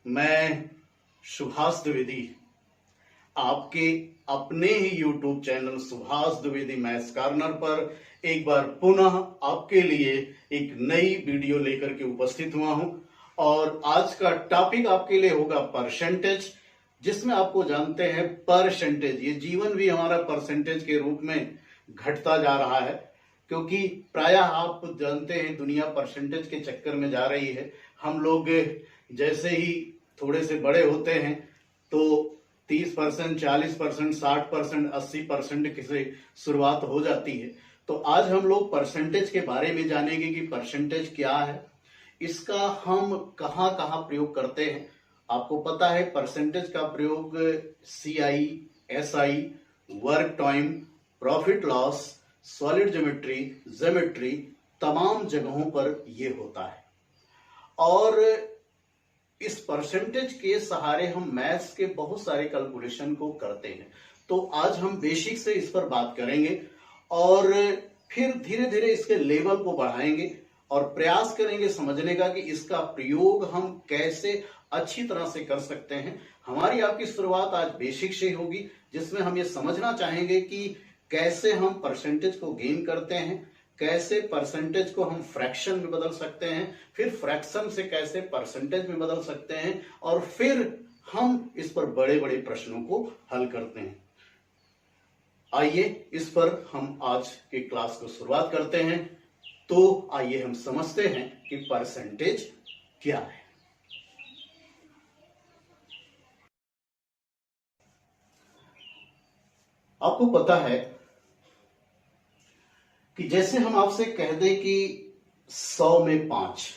मैं सुभाष द्विवेदी आपके अपने ही YouTube channel Subhash Dwivedi maths corner पर एक बार पुनः आपके लिए एक नई वीडियो लेकर के उपस्थित हुआ हूं। और आज का टॉपिक आपके लिए होगा परसेंटेज, जिसमें आपको जानते हैं परसेंटेज, ये जीवन भी हमारा परसेंटेज के रूप में घटता जा रहा है, क्योंकि प्रायः आप जानते हैं दुनिया परसेंटेज के चक्कर में जा रही है। हम लोग जैसे ही थोड़े से बड़े होते हैं तो 30%, 40%, 60%, 80% से शुरुआत हो जाती है। तो आज हम लोग परसेंटेज के बारे में जानेंगे कि परसेंटेज क्या है, इसका हम कहाँ कहाँ प्रयोग करते हैं। आपको पता है परसेंटेज का प्रयोग CI, SI, work time, profit loss, solid geometry तमाम जगहों पर ये होता है। और इस परसेंटेज के सहारे हम मैथ्स के बहुत सारे कैलकुलेशन को करते हैं। तो आज हम बेसिक से इस पर बात करेंगे और फिर धीरे धीरे इसके लेवल को बढ़ाएंगे और प्रयास करेंगे समझने का कि इसका प्रयोग हम कैसे अच्छी तरह से कर सकते हैं। हमारी आपकी शुरुआत आज बेसिक से होगी, जिसमें हम ये समझना चाहेंगे कि कैसे हम परसेंटेज को गेन करते हैं, कैसे परसेंटेज को हम फ्रैक्शन में बदल सकते हैं, फिर फ्रैक्शन से कैसे परसेंटेज में बदल सकते हैं, और फिर हम इस पर बड़े बड़े प्रश्नों को हल करते हैं। आइए इस पर हम आज के क्लास को शुरुआत करते हैं। तो आइए हम समझते हैं कि परसेंटेज क्या है। आपको पता है कि जैसे हम आपसे कह दें कि 100 में 5,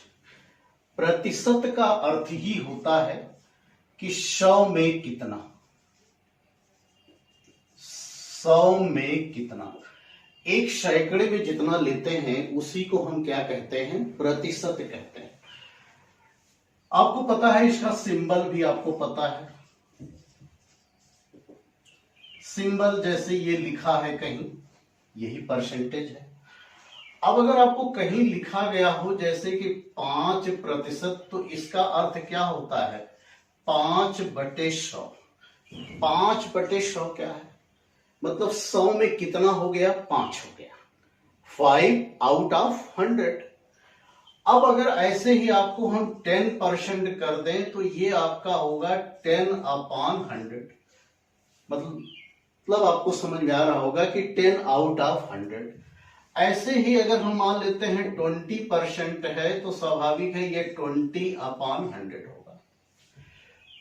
प्रतिशत का अर्थ ही होता है कि 100 में कितना, 100 में कितना। एक सैकड़े में जितना लेते हैं उसी को हम क्या कहते हैं, प्रतिशत कहते हैं। आपको पता है इसका सिंबल भी आपको पता है। सिंबल जैसे ये लिखा है कहीं, यही परसेंटेज है। अब अगर आपको कहीं लिखा गया हो जैसे कि 5%, तो इसका अर्थ क्या होता है, 5/100। 5/100 क्या है, मतलब 100 में कितना हो गया, 5 हो गया, 5 आउट ऑफ 100। अब अगर ऐसे ही आपको हम 10% कर दें तो ये आपका होगा 10/100। मतलब आपको समझ में आ रहा होगा कि 10 आउट ऑफ 100। ऐसे ही अगर हम मान लेते हैं 20% है तो स्वाभाविक है ये 20/100 होगा।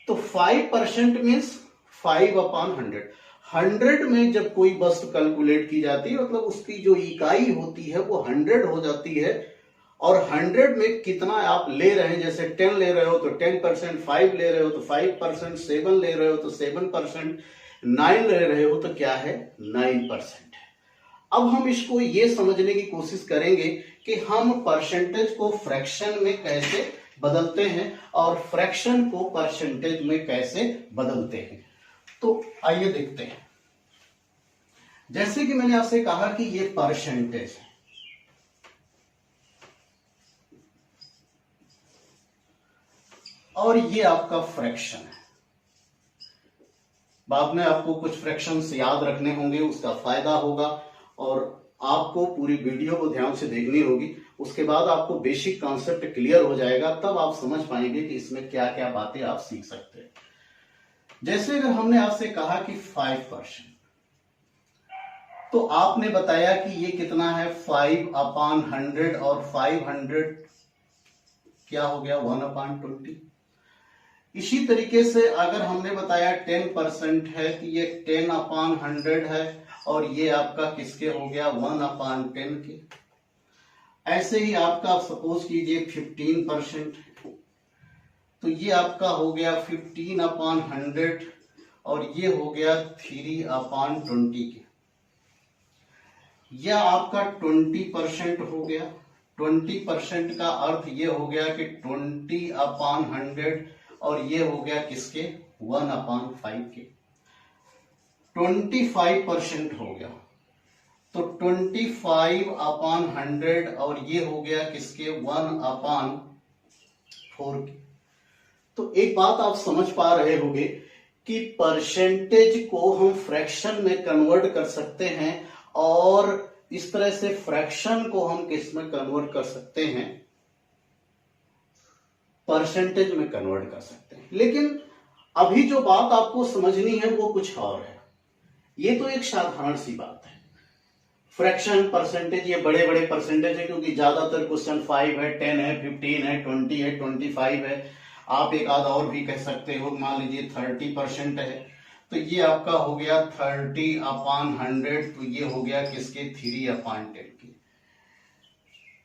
तो 5% मीन्स 5/100। 100 में जब कोई वस्तु कैलकुलेट की जाती है, मतलब उसकी जो इकाई होती है वो 100 हो जाती है। और 100 में कितना आप ले रहे हैं, जैसे 10 ले रहे हो तो 10%, 5 ले रहे हो तो 5%, 7 ले रहे हो तो 7%, 9 ले रहे हो तो क्या है, 9%। अब हम इसको ये समझने की कोशिश करेंगे कि हम परसेंटेज को फ्रैक्शन में कैसे बदलते हैं और फ्रैक्शन को परसेंटेज में कैसे बदलते हैं। तो आइए देखते हैं। जैसे कि मैंने आपसे कहा कि ये परसेंटेज है और ये आपका फ्रैक्शन है। बाद में आपको कुछ फ्रैक्शंस याद रखने होंगे, उसका फायदा होगा और आपको पूरी वीडियो को ध्यान से देखनी होगी। उसके बाद आपको बेसिक कॉन्सेप्ट क्लियर हो जाएगा, तब आप समझ पाएंगे कि इसमें क्या क्या बातें आप सीख सकते हैं। जैसे अगर हमने आपसे कहा कि 5%, तो आपने बताया कि ये कितना है, 5/100, और 500 क्या हो गया, 1/20। इसी तरीके से अगर हमने बताया 10% है कि ये 10/100 है और ये आपका किसके हो गया, 1/10 के। ऐसे ही आपका सपोज कीजिए 15%, तो ये आपका हो गया 15/100 और ये हो गया 3/20 के। यह आपका 20% हो गया। 20% का अर्थ ये हो गया कि 20/100 और ये हो गया किसके, 1/5 के। 25% हो गया तो 25/100 और ये हो गया किसके, 1/4 के। तो तो एक बात आप समझ पा रहे होंगे कि परसेंटेज को हम फ्रैक्शन में कन्वर्ट कर सकते हैं और इस तरह से फ्रैक्शन को हम किस में कन्वर्ट कर सकते हैं, परसेंटेज में कन्वर्ट कर सकते हैं। लेकिन अभी जो बात आपको समझनी है वो कुछ और है। ये तो एक साधारण सी बात है, फ्रैक्शन परसेंटेज, ये बड़े बड़े परसेंटेज है क्योंकि ज्यादातर क्वेश्चन 5 है, 10 है, 15 है, 20 है, 25 है, आप एक आध और भी कह सकते हो, मान लीजिए 30% है, तो ये आपका हो गया 30/100, तो ये हो गया किसके 3/10 के।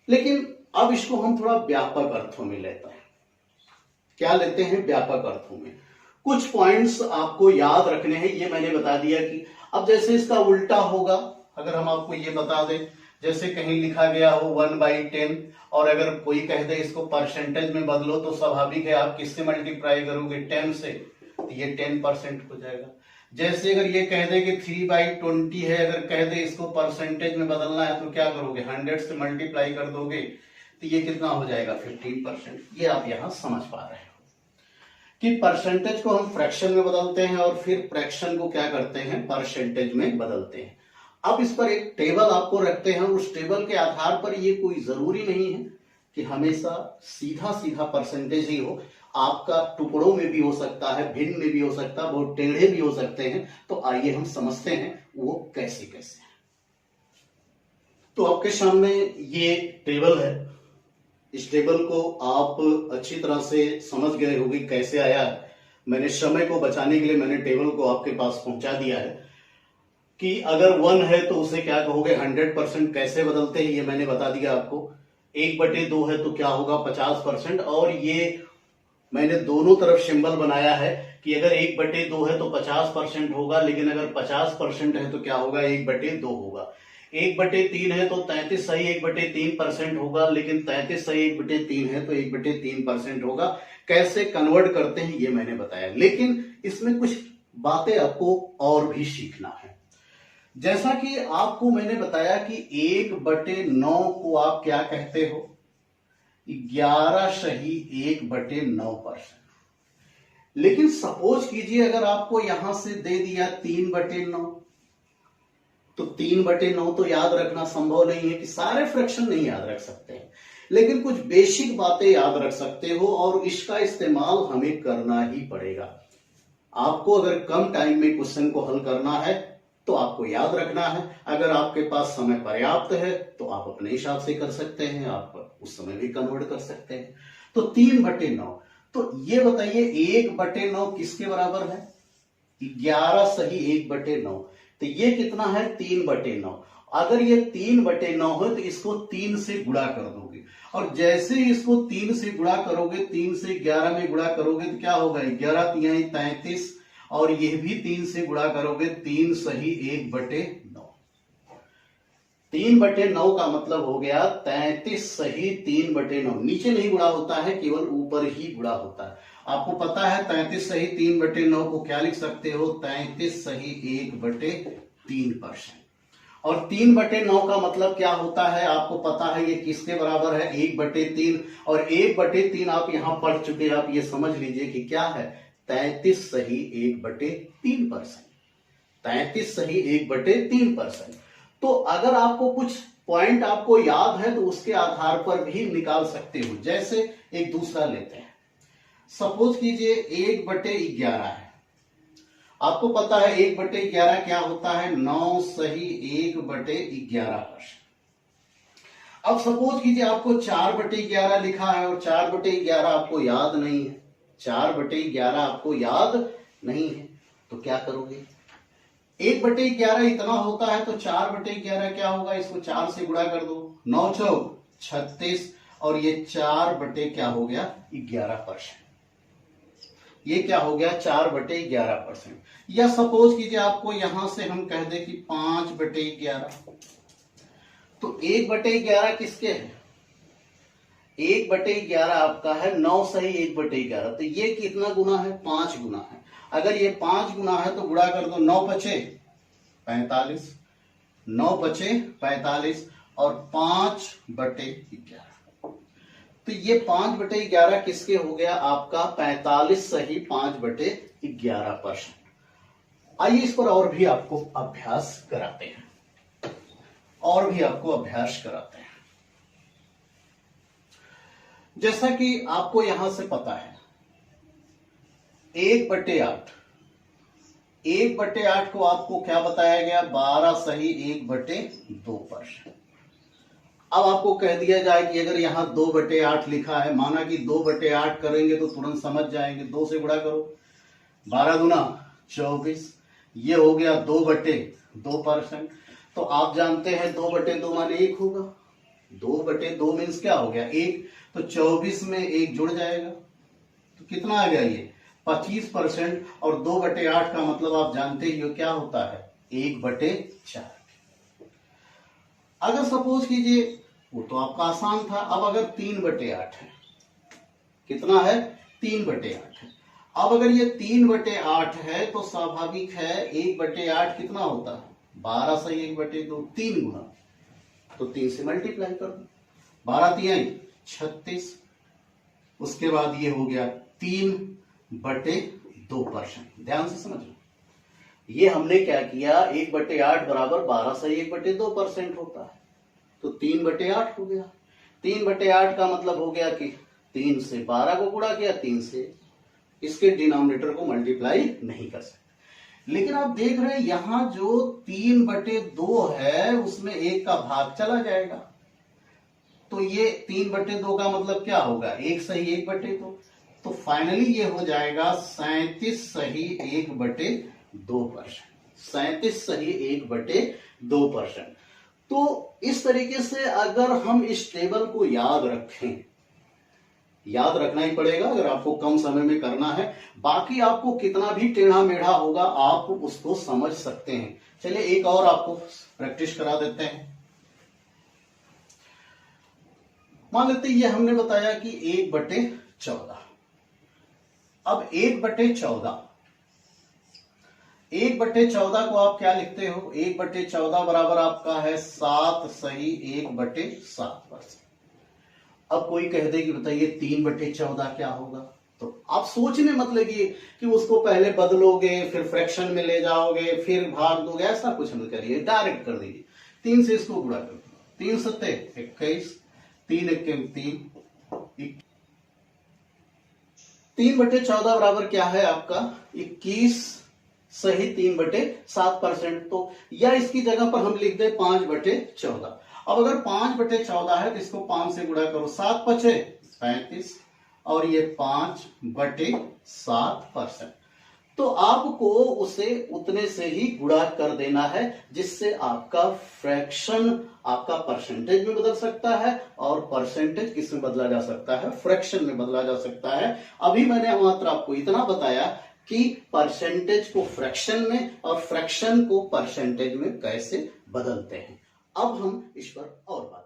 लेकिन अब इसको हम थोड़ा व्यापक अर्थों में लेते हैं। क्या लेते हैं? व्यापक अर्थों में। कुछ पॉइंट्स आपको याद रखने हैं, ये मैंने बता दिया कि अब जैसे इसका उल्टा होगा, अगर हम आपको ये बता दें, जैसे कहीं लिखा गया हो 1/10 और अगर कोई कह दे इसको परसेंटेज में बदलो, तो स्वाभाविक है आप किससे मल्टीप्लाई करोगे? 10 से, तो ये 10% हो जाएगा। जैसे अगर ये कह दे कि 3/20 है, अगर कह दे इसको परसेंटेज में बदलना है तो क्या करोगे? 100 से मल्टीप्लाई कर दोगे, तो ये कितना हो जाएगा? 15%। ये आप यहां समझ पा रहे हो कि परसेंटेज को हम फ्रैक्शन में बदलते हैं और फिर फ्रैक्शन को क्या करते हैं? परसेंटेज में बदलते हैं। अब इस पर एक टेबल आपको रखते हैं, उस टेबल के आधार पर ये कोई जरूरी नहीं है कि हमेशा सीधा सीधा परसेंटेज ही हो, आपका टुकड़ों में भी हो सकता है, भिन्न में भी हो सकता है, बहुत टेढ़े भी हो सकते हैं। तो आइए हम समझते हैं वो कैसे कैसे है। तो आपके सामने ये टेबल है, इस टेबल को आप अच्छी तरह से समझ गए होंगे कैसे आया है। मैंने समय को बचाने के लिए मैंने टेबल को आपके पास पहुंचा दिया है कि अगर 1 है तो उसे क्या कहोगे? 100%। कैसे बदलते हैं ये मैंने बता दिया आपको। 1/2 है तो क्या होगा? 50%। और ये मैंने दोनों तरफ सिंबल बनाया है कि अगर 1/2 है तो 50% होगा, लेकिन अगर 50% है तो क्या होगा? 1/2 होगा। 1/3 है तो 33 सही 1/3% होगा, लेकिन 33 सही 1/3 है तो 1/3% होगा। कैसे कन्वर्ट करते हैं ये मैंने बताया, लेकिन इसमें कुछ बातें आपको और भी सीखना है। जैसा कि आपको मैंने बताया कि 1/9 को आप क्या कहते हो? 11 सही 1/9%। लेकिन सपोज कीजिए अगर आपको यहां से दे दिया 3/9, तो 3/9 तो याद रखना संभव नहीं है कि सारे फ्रैक्शन नहीं याद रख सकते हैं, लेकिन कुछ बेसिक बातें याद रख सकते हो और इसका इस्तेमाल हमें करना ही पड़ेगा। आपको अगर कम टाइम में क्वेश्चन को हल करना है तो आपको याद रखना है। अगर आपके पास समय पर्याप्त है तो आप अपने हिसाब से कर सकते हैं, आप उस समय भी कन्वर्ट कर सकते हैं। तो 3/9, तो ये बताइए 1/9 किसके बराबर है? 11 सही 1/9, तो ये कितना है? 3/9। अगर ये 3/9 है तो इसको 3 से गुणा कर दोगे, और जैसे ही इसको 3 से गुणा करोगे, 3 से 11 में गुणा करोगे तो क्या होगा? 11 तिहाई 33, और यह भी 3 से गुणा करोगे, 3 सही 1/9। 3/9 का मतलब हो गया 33 सही 3/9। नीचे नहीं गुणा होता है, केवल ऊपर ही गुणा होता है। आपको पता है 33 सही 3/9 को क्या लिख सकते हो? 33 सही 1/3%। और 3/9 का मतलब क्या होता है? आपको पता है ये किसके बराबर है? 1/3। और 1/3 आप यहां पढ़ चुके हैं, आप ये समझ लीजिए कि क्या है? 33 सही 1/3%। 33 सही 1/3%। तो अगर आपको कुछ पॉइंट आपको याद है तो उसके आधार पर भी निकाल सकते हो। जैसे एक दूसरा लेते हैं, सपोज कीजिए 1/11 है। आपको पता है 1/11 क्या होता है? 9 सही 1/11%। अब सपोज कीजिए आपको 4/11 लिखा है और 4/11 आपको याद नहीं है। 4/11 आपको याद नहीं है तो क्या करोगे? 1/11 इतना होता है तो 4/11 क्या होगा? इसको 4 से गुणा कर दो, 9 चौक 36, और ये 4 क्या हो गया? 11%। ये क्या हो गया? 4/11%। या सपोज कीजिए आपको यहां से हम कह दे कि 5/11, तो 1/11 किसके है? 1/11 आपका है 9 सही 1/11, तो ये कितना गुना है? 5 गुना है। अगर ये 5 गुना है तो गुणा कर दो, 9 पचे 45, 9 पचे 45 और 5/11। तो ये 5/11 किसके हो गया? आपका 45 सही 5/11%। आइए इस पर और भी आपको अभ्यास कराते हैं, जैसा कि आपको यहां से पता है 1/8, 1/8 को आपको क्या बताया गया? 12 सही 1/2%। अब आपको कह दिया जाए कि अगर यहां 2/8 लिखा है, माना कि 2/8 करेंगे तो तुरंत समझ जाएंगे, 2 से गुणा करो, 12 दूना 24, ये हो गया 2/2%। तो आप जानते हैं 2/2 माने 1 होगा, 2/2 मीन्स क्या हो गया? 1। तो 24 में 1 जुड़ जाएगा, तो कितना आ गया? ये 25%। और 2/8 का मतलब आप जानते ही हो क्या होता है? 1/4। अगर सपोज कीजिए, वो तो आपका आसान था। अब अगर 3/8 है, कितना है? 3/8 है। अब अगर ये 3/8 है तो स्वाभाविक है 1/8 कितना होता है? 12 सही 1/2, 3 गुना, तो 3 से मल्टीप्लाई कर दो, 12 3 36। उसके बाद ये हो गया 3/2%। ध्यान से समझ लो, ये हमने क्या किया? 1/8 बराबर 12 सही 1/2% होता है, तो 3/8 हो गया। 3/8 का मतलब हो गया कि 3 से 12 को गुणा किया, 3 से इसके डिनोमिनेटर को मल्टीप्लाई नहीं कर सकते। लेकिन आप देख रहे हैं यहां जो 3/2 है उसमें 1 का भाग चला जाएगा, तो ये 3/2 का मतलब क्या होगा? 1 सही 1/2। तो फाइनली ये हो जाएगा 37 सही 1/2%। 37 सही 1/2%। तो इस तरीके से अगर हम इस टेबल को याद रखें, याद रखना ही पड़ेगा अगर आपको कम समय में करना है, बाकी आपको कितना भी टेढ़ा मेढ़ा होगा आप उसको समझ सकते हैं। चलिए एक और आपको प्रैक्टिस करा देते हैं। मान लेते ये हमने बताया कि 1/14। अब 1/14, 1/14 को आप क्या लिखते हो? 1/14 बराबर आपका है 7 सही 1/7%। अब कोई कह दे कि बताइए 3/14 क्या होगा, तो आप सोचने मत लगिए कि उसको पहले बदलोगे, फिर फ्रैक्शन में ले जाओगे, फिर भाग दोगे, ऐसा कुछ मत करिए, डायरेक्ट कर दीजिए। 3 से इसको गुणा कर दो, 3 सत्ते 21, 3 1 3, 3/14 बराबर क्या है आपका? 21 सही 3/7%। तो या इसकी जगह पर हम लिख दे 5/14। अब अगर 5/14 है तो इसको 5 से गुणा करो, 7 5 35, और ये 5/7%। तो आपको उसे उतने से ही गुणा कर देना है, जिससे आपका फ्रैक्शन आपका परसेंटेज में बदल सकता है, और परसेंटेज किस में बदला जा सकता है? फ्रैक्शन में बदला जा सकता है। अभी मैंने मात्र आपको इतना बताया कि परसेंटेज को फ्रैक्शन में और फ्रैक्शन को परसेंटेज में कैसे बदलते हैं। अब हम इस पर और बात